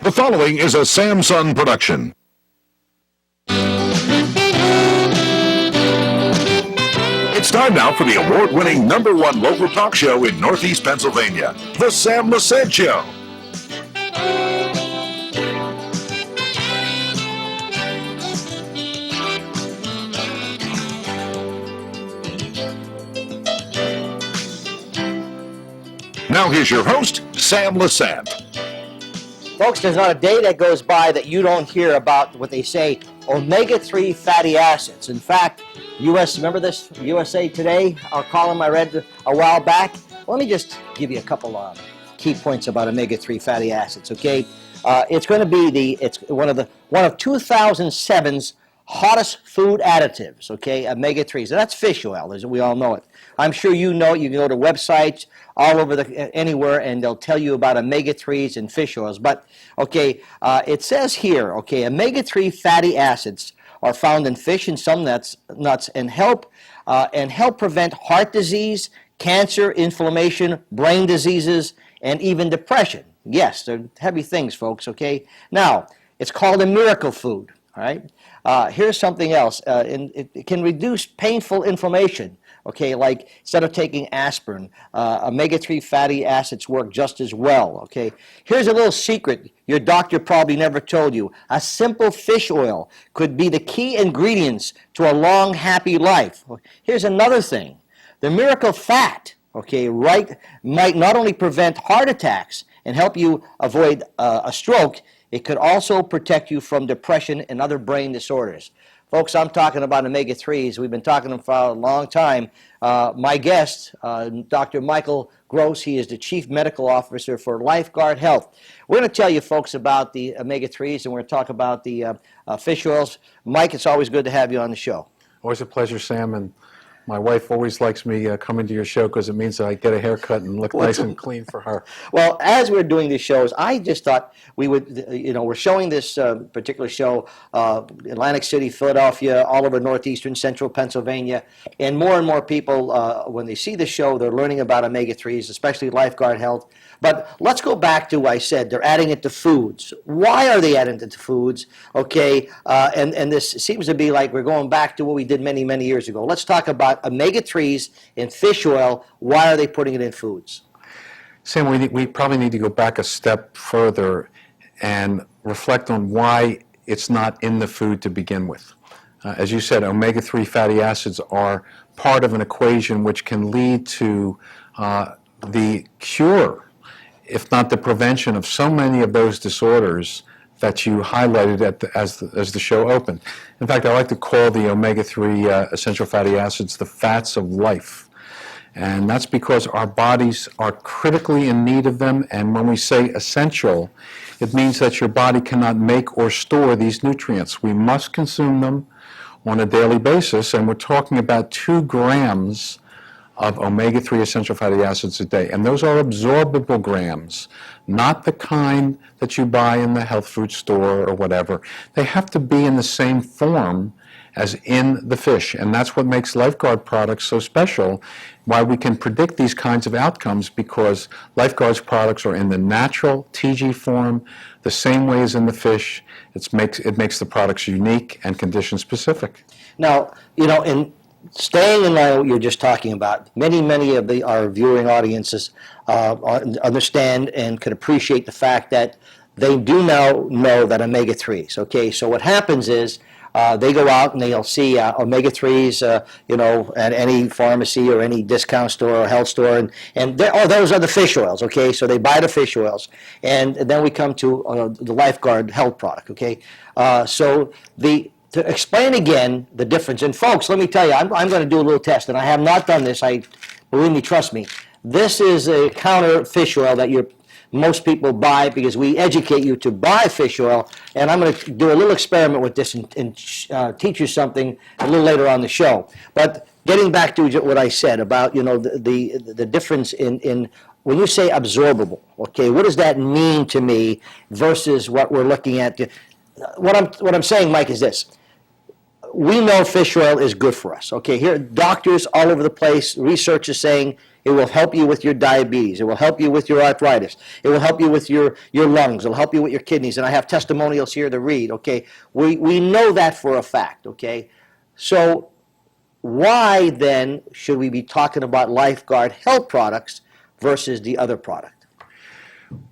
The following is a Samsung production. It's time now for the award-winning #1 local talk show in Northeast Pennsylvania, The Sam Lesante Show. Now here's your host, Sam Lesante. Folks, there's not a day that goes by that you don't hear about what they say, omega-3 fatty acids. In fact, remember this, USA Today, our column I read a while back? Let me just give you a couple of key points about omega-3 fatty acids, okay? It's going to be it's one of 2007's hottest food additives, okay, omega-3s. And that's fish oil, as we all know it. I'm sure you know it. You can go to websites all over anywhere, and they'll tell you about omega-3s and fish oils. But, okay, it says here, okay, omega-3 fatty acids are found in fish and some nuts and help prevent heart disease, cancer, inflammation, brain diseases, and even depression. Yes, they're heavy things, folks, okay? Now, it's called a miracle food, all right? Here's something else. It can reduce painful inflammation. Okay, like instead of taking aspirin, omega-3 fatty acids work just as well, okay? Here's a little secret your doctor probably never told you. A simple fish oil could be the key ingredients to a long, happy life. Here's another thing. The miracle fat, okay, might not only prevent heart attacks and help you avoid a stroke, it could also protect you from depression and other brain disorders. Folks, I'm talking about omega-3s. We've been talking them for a long time. My guest, Dr. Michael Gross, he is the Chief Medical Officer for LifeGuard Health. We're going to tell you, folks, about the omega-3s, and we're going to talk about the fish oils. Mike, it's always good to have you on the show. Always a pleasure, Sam, and my wife always likes me coming to your show because it means that I get a haircut and look nice and clean for her. Well, as we're doing these shows, I just thought we would, we're showing this particular show, Atlantic City, Philadelphia, all over northeastern, central Pennsylvania, and more people, when they see the show, they're learning about omega-3s, especially LifeGuard Health. But let's go back to what I said. They're adding it to foods. Why are they adding it to foods? Okay, and this seems to be like we're going back to what we did many years ago. Let's talk about omega-3s in fish oil. Why are they putting it in foods? Sam, we probably need to go back a step further and reflect on why it's not in the food to begin with. As you said, omega-3 fatty acids are part of an equation which can lead to the cure, if not the prevention, of so many of those disorders that you highlighted as the show opened. In fact, I like to call the omega-3 essential fatty acids the fats of life. And that's because our bodies are critically in need of them, and when we say essential, it means that your body cannot make or store these nutrients. We must consume them on a daily basis, and we're talking about 2 grams of omega-3 essential fatty acids a day. And those are absorbable grams, not the kind that you buy in the health food store or whatever. They have to be in the same form as in the fish. And that's what makes LifeGuard products so special, why we can predict these kinds of outcomes, because LifeGuard's products are in the natural TG form, the same way as in the fish. It makes the products unique and condition specific. Now, in staying in line with what you're just talking about, many of our viewing audiences understand and can appreciate the fact that they do now know that omega-3s, okay? So what happens is they go out and they'll see omega-3s, at any pharmacy or any discount store or health store, and those are the fish oils, okay? So they buy the fish oils, and then we come to the LifeGuard Health product, okay? To explain again the difference, and folks, let me tell you, I'm going to do a little test, and I have not done this. Believe me, trust me. This is a counter fish oil that most people buy because we educate you to buy fish oil, and I'm going to do a little experiment with this and teach you something a little later on the show. But getting back to what I said about the difference in when you say absorbable, okay, what does that mean to me versus what we're looking at? What I'm saying, Mike, is this. We know fish oil is good for us. Okay, here doctors all over the place, research is saying It will help you with your diabetes. It will help you with your arthritis. It will help you with your lungs. It will help you with your kidneys. And I have testimonials here to read, okay? We know that for a fact, okay? So why then should we be talking about LifeGuard health products versus the other product?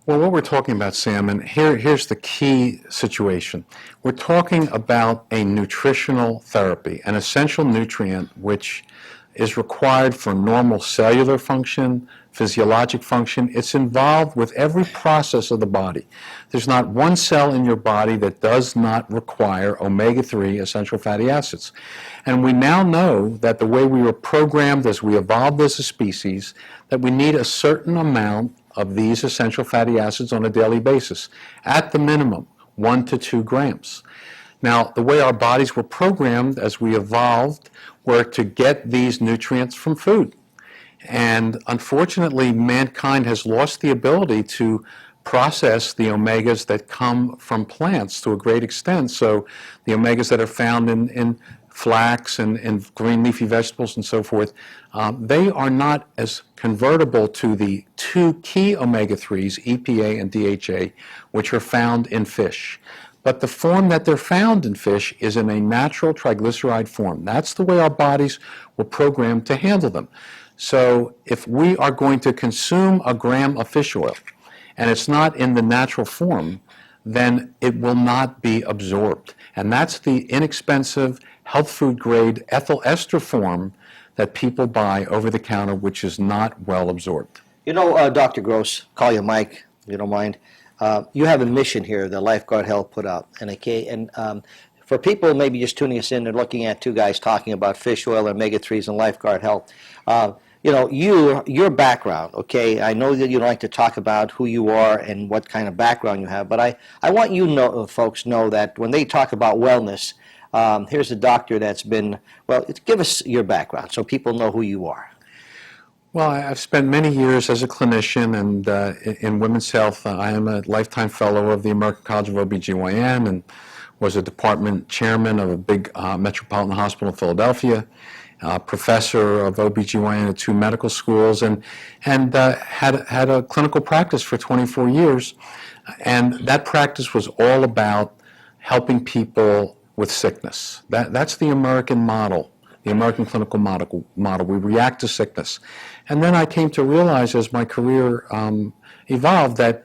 Well, what we're talking about, Sam, and here's the key situation. We're talking about a nutritional therapy, an essential nutrient which is required for normal cellular function, physiologic function. It's involved with every process of the body. There's not one cell in your body that does not require omega-3 essential fatty acids. And we now know that the way we were programmed as we evolved as a species, that we need a certain amount of these essential fatty acids on a daily basis, at the minimum, 1 to 2 grams. Now, the way our bodies were programmed as we evolved were to get these nutrients from food. And unfortunately, mankind has lost the ability to process the omegas that come from plants to a great extent. So the omegas that are found in flax and green leafy vegetables and so forth, they are not as convertible to the 2 key omega-3s, EPA and DHA, which are found in fish. But the form that they're found in fish is in a natural triglyceride form. That's the way our bodies were programmed to handle them. So if we are going to consume a gram of fish oil and it's not in the natural form, then it will not be absorbed. And that's the inexpensive health food grade ethyl ester form that people buy over the counter, which is not well absorbed. You know, Dr. Gross, call you Mike, if you don't mind. You have a mission here that LifeGuard Health put out. And for people maybe just tuning us in, they're looking at 2 guys talking about fish oil, omega-3s, and LifeGuard Health. You know, your background, okay, I know that you don't like to talk about who you are and what kind of background you have, but I want you know, folks know that when they talk about wellness, here's a doctor that's been, well, give us your background so people know who you are. Well, I've spent many years as a clinician and in women's health. I am a lifetime fellow of the American College of OBGYN and was a department chairman of a big metropolitan hospital in Philadelphia, professor of OBGYN at 2 medical schools, and had a clinical practice for 24 years. And that practice was all about helping people with sickness. That's the American model, the American clinical model. We react to sickness. And then I came to realize as my career evolved that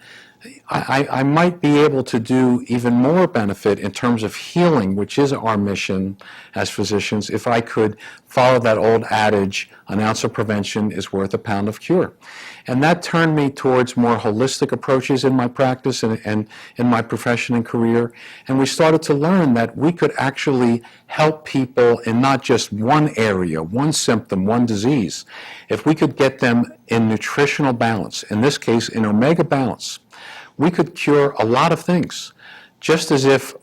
I might be able to do even more benefit in terms of healing, which is our mission as physicians, if I could follow that old adage, an ounce of prevention is worth a pound of cure. And that turned me towards more holistic approaches in my practice and in my profession and career. And we started to learn that we could actually help people in not just one area, one symptom, one disease. If we could get them in nutritional balance, in this case in omega balance, we could cure a lot of things, just as if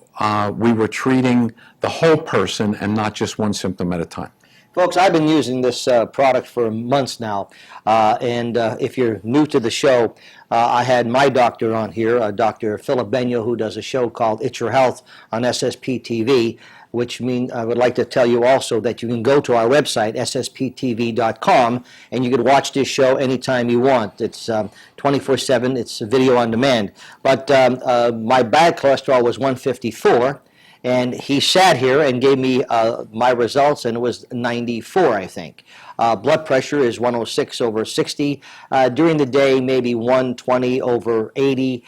we were treating the whole person and not just one symptom at a time. Folks, I've been using this product for months now, and if you're new to the show, I had my doctor on here, Dr. Philip Benyo, who does a show called It's Your Health on SSP TV, which means I would like to tell you also that you can go to our website, ssptv.com, and you can watch this show anytime you want. It's 24/7. It's video on demand. But my bad cholesterol was 154. And he sat here and gave me my results, and it was 94, I think. Blood pressure is 106/60. During the day, maybe 120/80.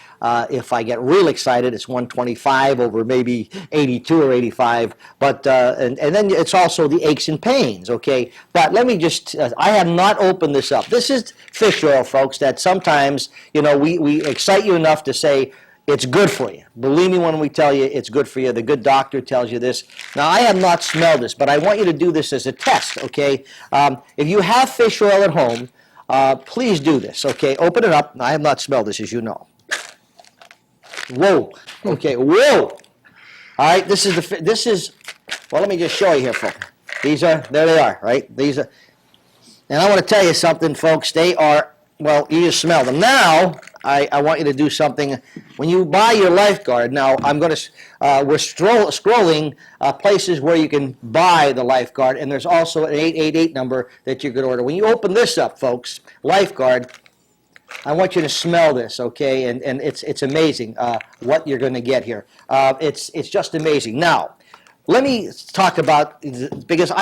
If I get real excited, it's 125 over maybe 82 or 85. But and then it's also the aches and pains, okay? But let me just, I have not opened this up. This is fish oil, folks, that sometimes, you know, we excite you enough to say, it's good for you. Believe me when we tell you it's good for you. The good doctor tells you this. Now, I have not smelled this, but I want you to do this as a test, okay? If you have fish oil at home, please do this, okay? Open it up. I have not smelled this, as you know. Whoa. Okay, whoa. All right, this is, well, let me just show you here, folks. These are, there they are, right? These are, and I want to tell you something, folks. They are Well, you just smell them. Now, I want you to do something. When you buy your LifeGuard, now I'm going to, we're scrolling places where you can buy the LifeGuard, and there's also an 888 number that you could order. When you open this up, folks, LifeGuard, I want you to smell this, okay? And it's amazing what you're going to get here. It's just amazing. Now, let me talk about, because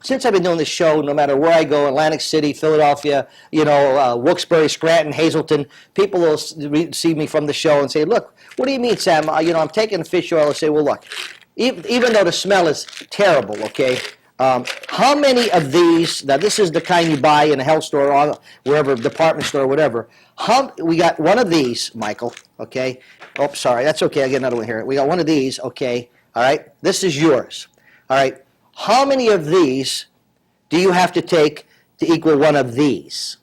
since I've been doing this show, no matter where I go, Atlantic City, Philadelphia, Wilkes-Barre, Scranton, Hazleton, people will see me from the show and say, look, what do you mean, Sam? I'm taking fish oil. I say, well, look, even though the smell is terrible, okay, how many of these, now this is the kind you buy in a health store or wherever, department store or whatever, we got one of these, Michael, okay? Oh, sorry, that's okay, I get another one here. We got one of these, okay, all right? This is yours, all right? How many of these do you have to take to equal one of these?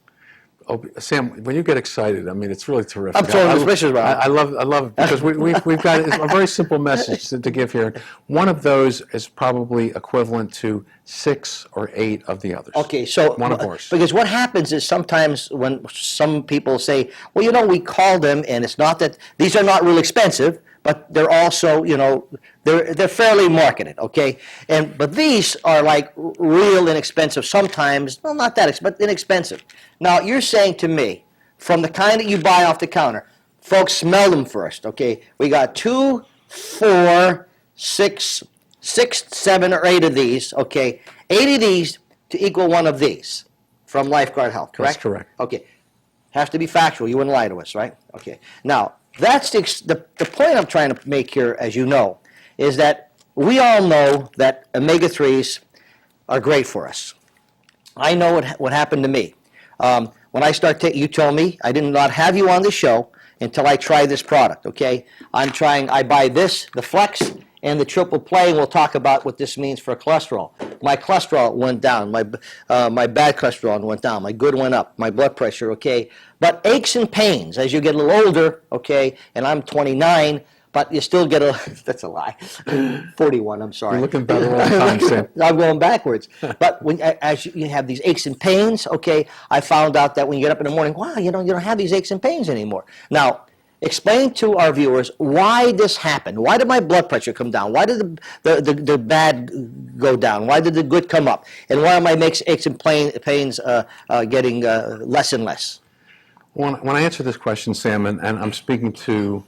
Oh, Sam, when you get excited, I mean, it's really terrific. I'm throwing the fishes around. I love it because we've got a very simple message to give here. One of those is probably equivalent to 6 or 8 of the others. Okay, so one of ours. Because what happens is sometimes when some people say, well, we call them, and it's not that these are not real expensive, but they're also, they're fairly marketed, okay? But these are like real inexpensive sometimes, well, not that expensive, but inexpensive. Now, you're saying to me, from the kind that you buy off the counter, folks, smell them first, okay? We got 2, 4, 6, 7, or 8 of these, okay? 8 of these to equal one of these from LifeGuard Health, correct? That's correct. Okay. Has to be factual. You wouldn't lie to us, right? Okay. Now, that's the point I'm trying to make here, as you know, is that we all know that omega-3s are great for us. I know what happened to me. When I start taking, you told me I did not have you on the show until I try this product, okay? I buy this, the Flex, and the Triple Play, and we'll talk about what this means for cholesterol. My cholesterol went down, my bad cholesterol went down, my good went up, my blood pressure, okay? But aches and pains, as you get a little older, okay, and I'm 29, but you still get that's a lie, 41, I'm sorry. You're looking better all the time, Sam. I'm going backwards. But as you have these aches and pains, okay, I found out that when you get up in the morning, wow, you don't have these aches and pains anymore. Now, explain to our viewers why this happened. Why did my blood pressure come down? Why did the bad go down? Why did the good come up? And why are my aches and pains getting less and less? When I answer this question, Sam, and I'm speaking to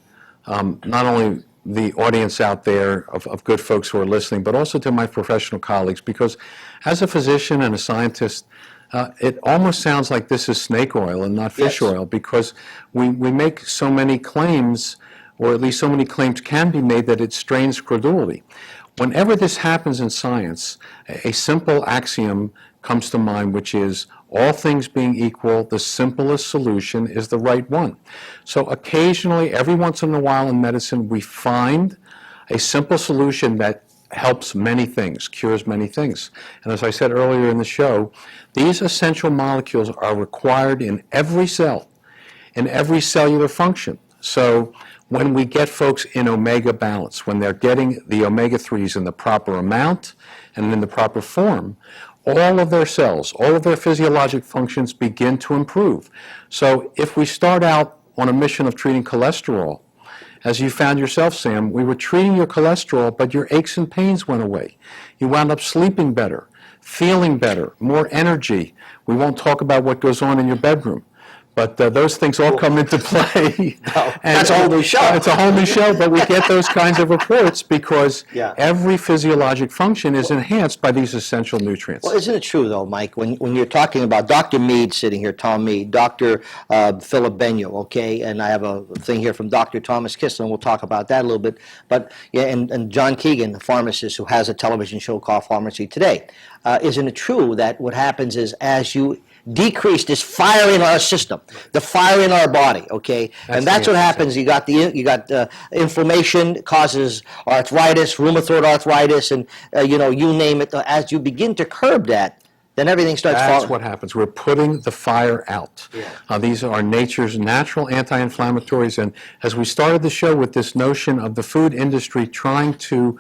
not only the audience out there of good folks who are listening, but also to my professional colleagues, because as a physician and a scientist, it almost sounds like this is snake oil and not fish oil, because we make so many claims, or at least so many claims can be made, that it strains credulity. Whenever this happens in science, a simple axiom comes to mind, which is, all things being equal, the simplest solution is the right one. So occasionally, every once in a while in medicine, we find a simple solution that helps many things, cures many things. And as I said earlier in the show, these essential molecules are required in every cell, in every cellular function. So when we get folks in omega balance, when they're getting the omega-3s in the proper amount and in the proper form, all of their cells, all of their physiologic functions begin to improve. So if we start out on a mission of treating cholesterol, as you found yourself, Sam, we were treating your cholesterol, but your aches and pains went away. You wound up sleeping better, feeling better, more energy. We won't talk about what goes on in your bedroom, but those things all come into play. That's a whole new show. It's a whole new show, but we get those kinds of reports because every physiologic function is enhanced by these essential nutrients. Well, isn't it true, though, Mike, when you're talking about Dr. Mead sitting here, Tom Mead, Dr. Philip Benyo, okay, and I have a thing here from Dr. Thomas Kissel, and we'll talk about that a little bit, but and John Keegan, the pharmacist who has a television show called Pharmacy Today. Isn't it true that what happens is as you decrease this fire in our system, the fire in our body, okay? And that's what happens. You got inflammation causes arthritis, rheumatoid arthritis, and you name it. As you begin to curb that, then everything starts falling. That's what happens. We're putting the fire out. These are nature's natural anti-inflammatories, and as we started the show with this notion of the food industry trying to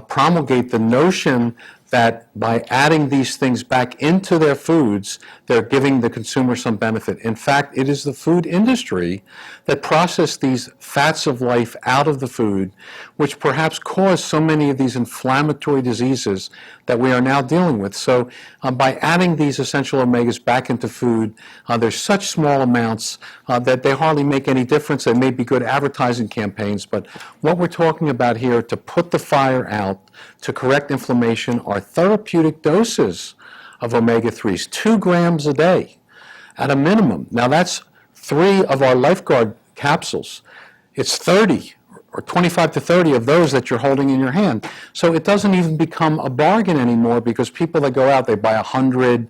promulgate the notion that by adding these things back into their foods, they're giving the consumer some benefit. In fact, it is the food industry that process these fats of life out of the food, which perhaps cause so many of these inflammatory diseases that we are now dealing with. So by adding these essential omegas back into food, there's such small amounts that they hardly make any difference. They may be good advertising campaigns, but what we're talking about here, to put the fire out, to correct inflammation, are therapeutic doses of omega-3s, 2 grams a day at a minimum. Now that's 3 of our LifeGuard capsules. It's 30 or 25 to 30 of those that you're holding in your hand. So it doesn't even become a bargain anymore, because people that go out, they buy 100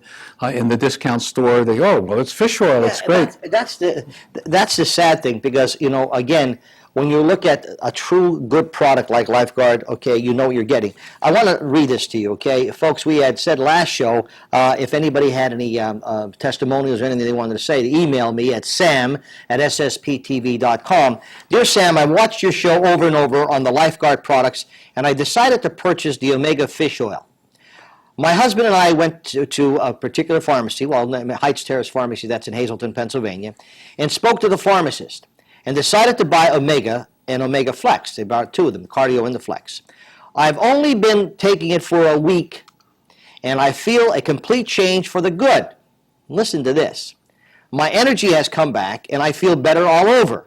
in the discount store. They go, oh, well, it's fish oil, it's great. That's the sad thing, because, you know, again, when you look at a true good product like LifeGuard, okay, you know what you're getting. I want to read this to you, okay? Folks, we had said last show, if anybody had any testimonials or anything they wanted to say, to email me at sam@ssptv.com. Dear Sam, I watched your show over and over on the LifeGuard products, and I decided to purchase the Omega Fish Oil. My husband and I went to a particular pharmacy, well, Heights Terrace Pharmacy, that's in Hazleton, Pennsylvania, and spoke to the pharmacist, and decided to buy Omega and Omega Flex. They bought 2 of them, the Cardio and the Flex. I've only been taking it for a week, and I feel a complete change for the good. Listen to this. My energy has come back, and I feel better all over.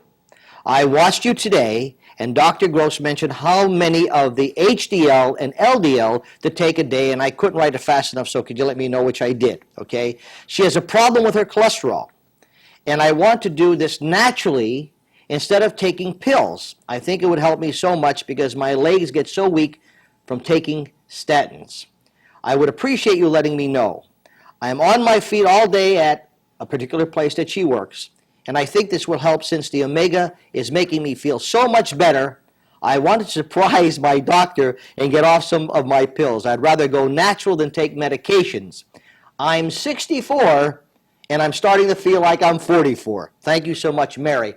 I watched you today, and Dr. Gross mentioned how many of the HDL and LDL to take a day, and I couldn't write it fast enough, so could you let me know, which I did, okay? She has a problem with her cholesterol, and I want to do this naturally instead of taking pills. I think it would help me so much, because my legs get so weak from taking statins. I would appreciate you letting me know. I am on my feet all day at a particular place that she works, and I think this will help, since the Omega is making me feel so much better. I wanted to surprise my doctor and get off some of my pills. I'd rather go natural than take medications. I'm 64, and I'm starting to feel like I'm 44. Thank you so much, Mary.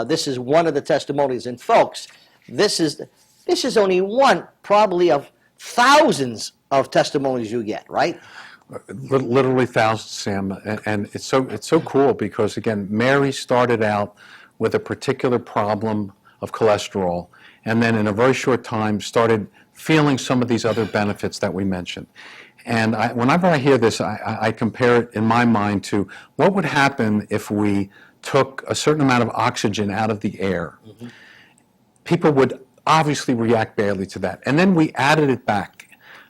This is one of the testimonies. And folks, this is only one, probably, of thousands of testimonies you get, right? Literally thousands, Sam, and it's so cool, because again, Mary started out with a particular problem of cholesterol, and then in a very short time started feeling some of these other benefits that we mentioned. And whenever I hear this, I compare it in my mind to what would happen if we took a certain amount of oxygen out of the air. Mm-hmm. People would obviously react badly to that, and then we added it back.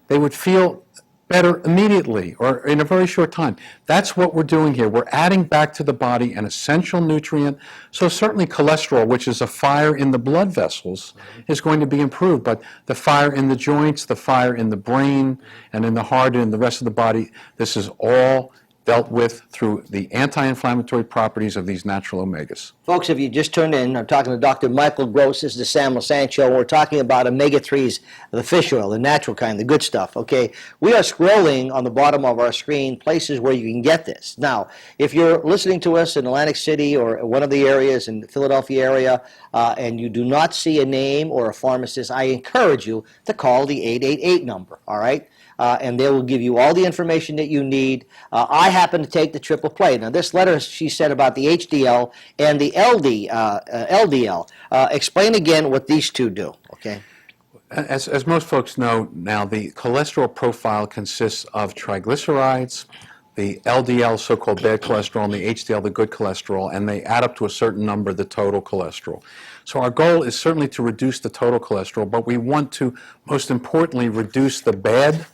They would feel better immediately or in a very short time. That's what we're doing here. We're adding back to the body an essential nutrient. So certainly cholesterol, which is a fire in the blood vessels, is going to be improved. But the fire in the joints, the fire in the brain and in the heart and in the rest of the body, this is all dealt with through the anti-inflammatory properties of these natural omegas. Folks, if you just turned in, I'm talking to Dr. Michael Gross. This is the Sam Lesante Show, and we're talking about omega-3s, the fish oil, the natural kind, the good stuff, okay? We are scrolling on the bottom of our screen places where you can get this. Now, if you're listening to us in Atlantic City or one of the areas in the Philadelphia area, and you do not see a name or a pharmacist, I encourage you to call the 888 number, all right? And they will give you all the information that you need. I happen to take the triple play. Now, this letter she said about the HDL and the LDL. Explain again what these two do, okay? As most folks know now, the cholesterol profile consists of triglycerides, the LDL, so-called bad cholesterol, and the HDL, the good cholesterol, and they add up to a certain number, the total cholesterol. So our goal is certainly to reduce the total cholesterol, but we want to, most importantly, reduce the bad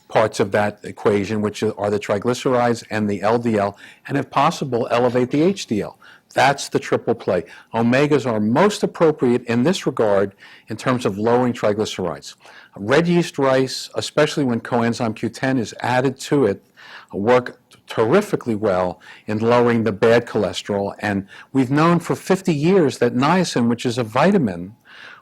parts of that equation, which are the triglycerides and the LDL, and if possible, elevate the HDL. That's the triple play. Omegas are most appropriate in this regard in terms of lowering triglycerides. Red yeast rice, especially when coenzyme Q10 is added to it, work terrifically well in lowering the bad cholesterol, and we've known for 50 years that niacin, which is a vitamin,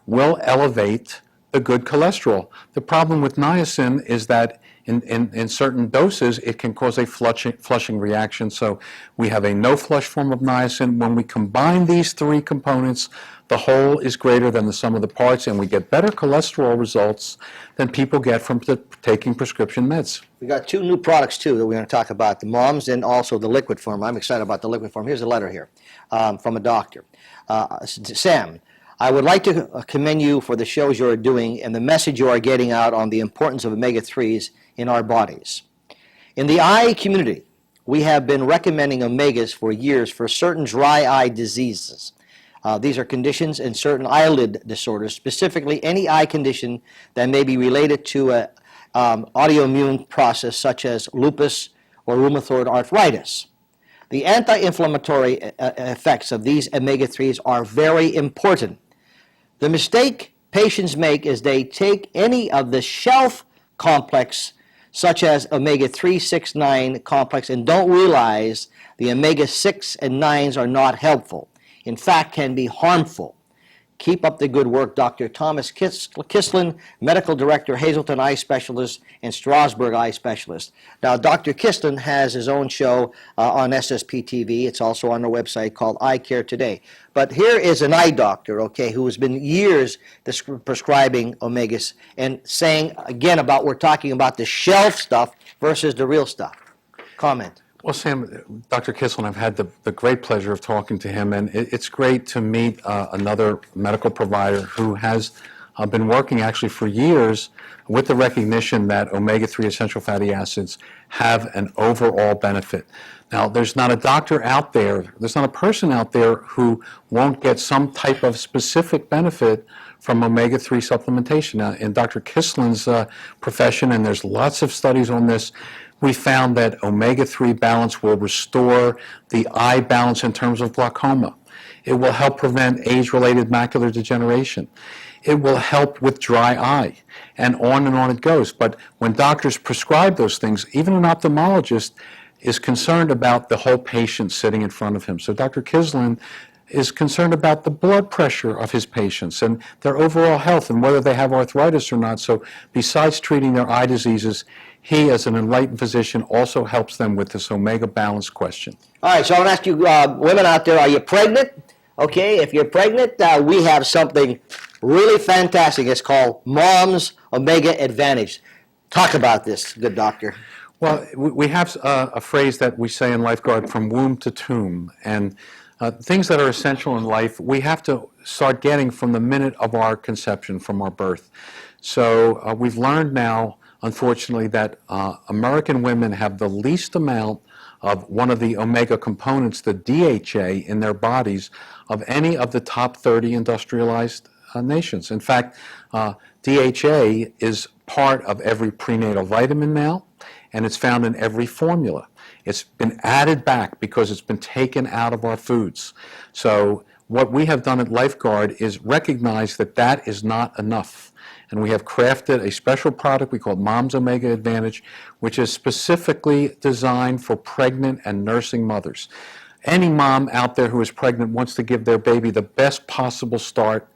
will elevate the good cholesterol. The problem with niacin is that in certain doses, it can cause a flushing reaction. So we have a no-flush form of niacin. When we combine these three components, the whole is greater than the sum of the parts, and we get better cholesterol results than people get from taking prescription meds. We got two new products, too, that we're going to talk about, the MOMS and also the liquid form. I'm excited about the liquid form. Here's a letter here from a doctor. Sam, I would like to commend you for the shows you are doing and the message you are getting out on the importance of omega-3s in our bodies. In the eye community, we have been recommending omegas for years for certain dry eye diseases. These are conditions and certain eyelid disorders, specifically any eye condition that may be related to an autoimmune process such as lupus or rheumatoid arthritis. The anti-inflammatory effects of these omega-3s are very important. The mistake patients make is they take any of the shelf complex, such as omega-3, 6, 9 complex, and don't realize the omega-6 and 9s are not helpful. In fact, can be harmful. Keep up the good work, Dr. Thomas Kislin, Medical Director, Hazleton Eye Specialist, and Strasbourg Eye Specialist. Now, Dr. Kislin has his own show on SSP TV. It's also on our website called Eye Care Today. But here is an eye doctor, okay, who has been years prescribing omegas and saying, again, we're talking about the shelf stuff versus the real stuff. Comment. Well, Sam, Dr. Kislin, I've had the great pleasure of talking to him, and it's great to meet another medical provider who has been working actually for years with the recognition that omega-3 essential fatty acids have an overall benefit. Now, there's not a doctor out there, there's not a person out there who won't get some type of specific benefit from omega-3 supplementation. Now, in Dr. Kislin's profession, and there's lots of studies on this, we found that omega-3 balance will restore the eye balance in terms of glaucoma. It will help prevent age-related macular degeneration. It will help with dry eye, and on it goes. But when doctors prescribe those things, even an ophthalmologist is concerned about the whole patient sitting in front of him. So Dr. Kislin is concerned about the blood pressure of his patients and their overall health and whether they have arthritis or not. So besides treating their eye diseases, he, as an enlightened physician, also helps them with this omega balance question. All right, so I want to ask you, women out there, are you pregnant? Okay, if you're pregnant, we have something really fantastic. It's called Mom's Omega Advantage. Talk about this, good doctor. Well, we have a phrase that we say in LifeGuard, from womb to tomb, and things that are essential in life, we have to start getting from the minute of our conception, from our birth. So we've learned now, unfortunately, that American women have the least amount of one of the omega components, the DHA, in their bodies of any of the top 30 industrialized nations. In fact, DHA is part of every prenatal vitamin now, and it's found in every formula. It's been added back because it's been taken out of our foods. So what we have done at LifeGuard is recognize that that is not enough. And we have crafted a special product we call Mom's Omega Advantage, which is specifically designed for pregnant and nursing mothers. Any mom out there who is pregnant wants to give their baby the best possible start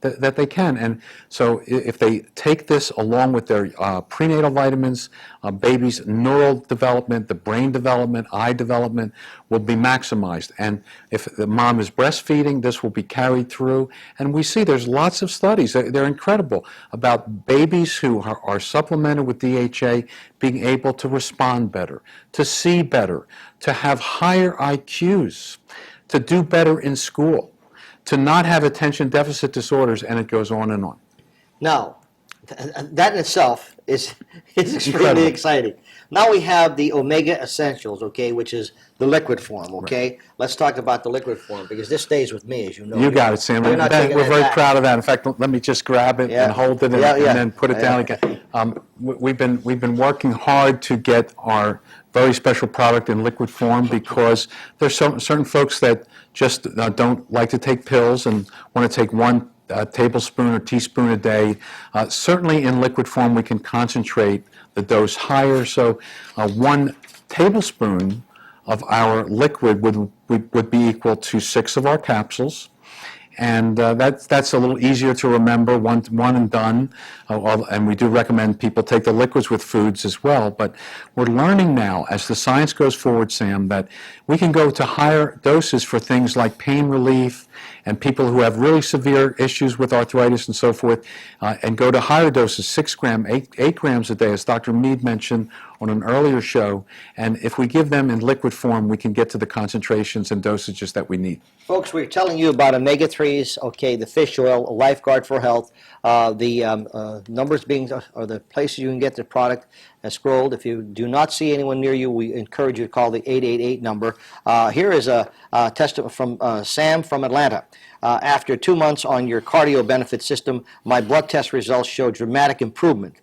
that they can. And so if they take this along with their prenatal vitamins, baby's neural development, the brain development, eye development will be maximized. And if the mom is breastfeeding, this will be carried through. And we see there's lots of studies, they're incredible, about babies who are supplemented with DHA being able to respond better, to see better, to have higher IQs, to do better in school, to not have attention deficit disorders, and it goes on and on. Now, that in itself is extremely Incredible. exciting. Now we have the Omega Essentials, okay, which is the liquid form, okay? Right. Let's talk about the liquid form, because this stays with me, as you know. You got it, Sam. We're very proud of that. In fact, let me just grab it and hold it and then put it down again. We've been working hard to get our very special product in liquid form, because there's certain folks that just don't like to take pills and want to take one tablespoon or teaspoon a day. Certainly in liquid form we can concentrate the dose higher, so 1 tablespoon of our liquid would be equal to 6 of our capsules, and that's a little easier to remember, one and done. And we do recommend people take the liquids with foods as well. But we're learning now, as the science goes forward, Sam, that we can go to higher doses for things like pain relief and people who have really severe issues with arthritis and so forth, and go to higher doses, 6 grams, 8 grams a day, as Dr. Mead mentioned on an earlier show. And if we give them in liquid form, we can get to the concentrations and dosages that we need. Folks, we're telling you about omega-3s, okay, the fish oil, LifeGuard for Health, the numbers being, or the places you can get the product scrolled. If you do not see anyone near you, we encourage you to call the 888 number. Here is a testament from Sam from Atlanta. After 2 months on your cardio benefit system, my blood test results show dramatic improvement.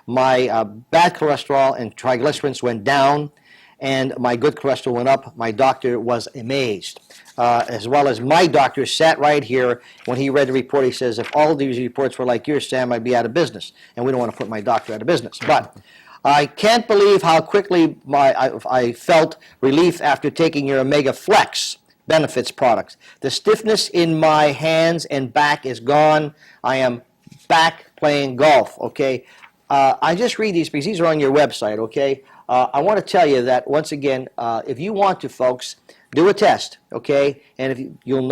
My bad cholesterol and triglycerides went down, and my good cholesterol went up. My doctor was amazed. As well as my doctor sat right here when he read the report. He says, if all these reports were like yours, Sam, I'd be out of business. And we don't want to put my doctor out of business. But I can't believe how quickly I felt relief after taking your Omega Flex Benefits products. The stiffness in my hands and back is gone. I am back playing golf, okay? I just read these because these are on your website, okay? I want to tell you that, once again, if you want to, folks, do a test, okay? And if you'll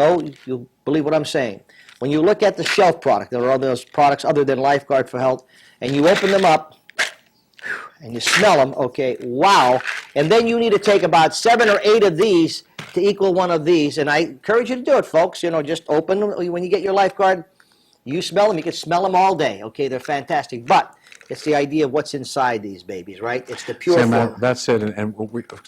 believe what I'm saying. When you look at the shelf product, there are those products other than LifeGuard for Health, and you open them up, and you smell them, okay, wow. And then you need to take about 7 or 8 of these to equal one of these. And I encourage you to do it, folks. You know, just open them. When you get your LifeGuard, you smell them. You can smell them all day, okay? They're fantastic. But it's the idea of what's inside these babies, right? It's the pure form. That's it. And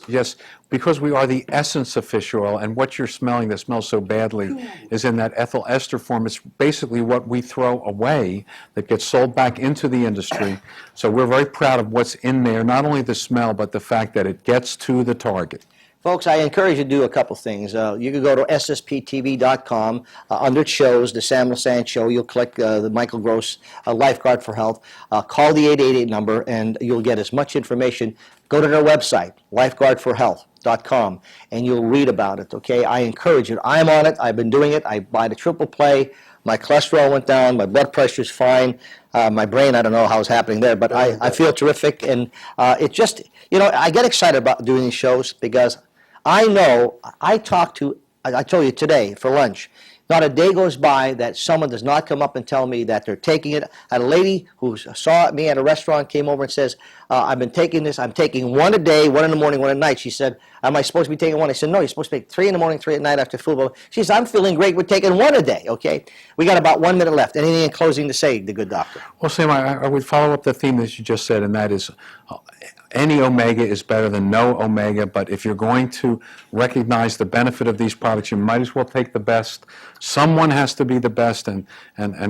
yes, because we are the essence of fish oil, and what you're smelling that smells so badly is in that ethyl ester form. It's basically what we throw away that gets sold back into the industry. So we're very proud of what's in there, not only the smell, but the fact that it gets to the target. Folks, I encourage you to do a couple things. You can go to ssptv.com. Under shows, the Sam Lesante Show, you'll click the Michael Gross LifeGuard for Health. Call the 888 number, and you'll get as much information. Go to their website, lifeguardforhealth.com, and you'll read about it, okay? I encourage you. I'm on it. I've been doing it. I buy the triple play. My cholesterol went down. My blood pressure's fine. My brain, I don't know how it's happening there, but I feel terrific. And it just, you know, I get excited about doing these shows because I know, I told you today for lunch, not a day goes by that someone does not come up and tell me that they're taking it. I had a lady who saw me at a restaurant, came over and says, I've been taking this, I'm taking 1 a day, 1 in the morning, 1 at night. She said, am I supposed to be taking 1? I said, no, you're supposed to take 3 in the morning, 3 at night after football. She says, I'm feeling great, we're taking 1 a day, okay? We got about 1 minute left. Anything in closing to say, the good doctor? Well, Sam, I would follow up the theme that you just said, and that is any omega is better than no omega, but if you're going to recognize the benefit of these products, you might as well take the best. Someone has to be the best, and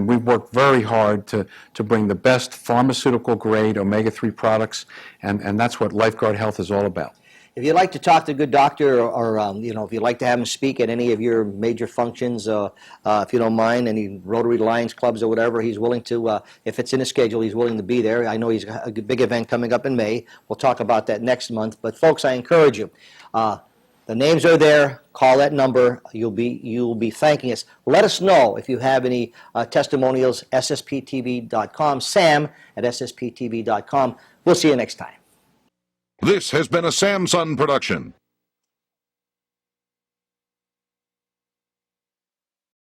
we've worked very hard to bring the best pharmaceutical-grade omega-3 products, and that's what LifeGuard Health is all about. If you'd like to talk to a good doctor, or you know, if you'd like to have him speak at any of your major functions, if you don't mind, any Rotary Lions clubs or whatever, he's willing to, if it's in his schedule, he's willing to be there. I know he's got a big event coming up in May. We'll talk about that next month. But folks, I encourage you. The names are there. Call that number. You'll be thanking us. Let us know if you have any testimonials. ssptv.com. Sam at ssptv.com. We'll see you next time. This has been a Samsung production.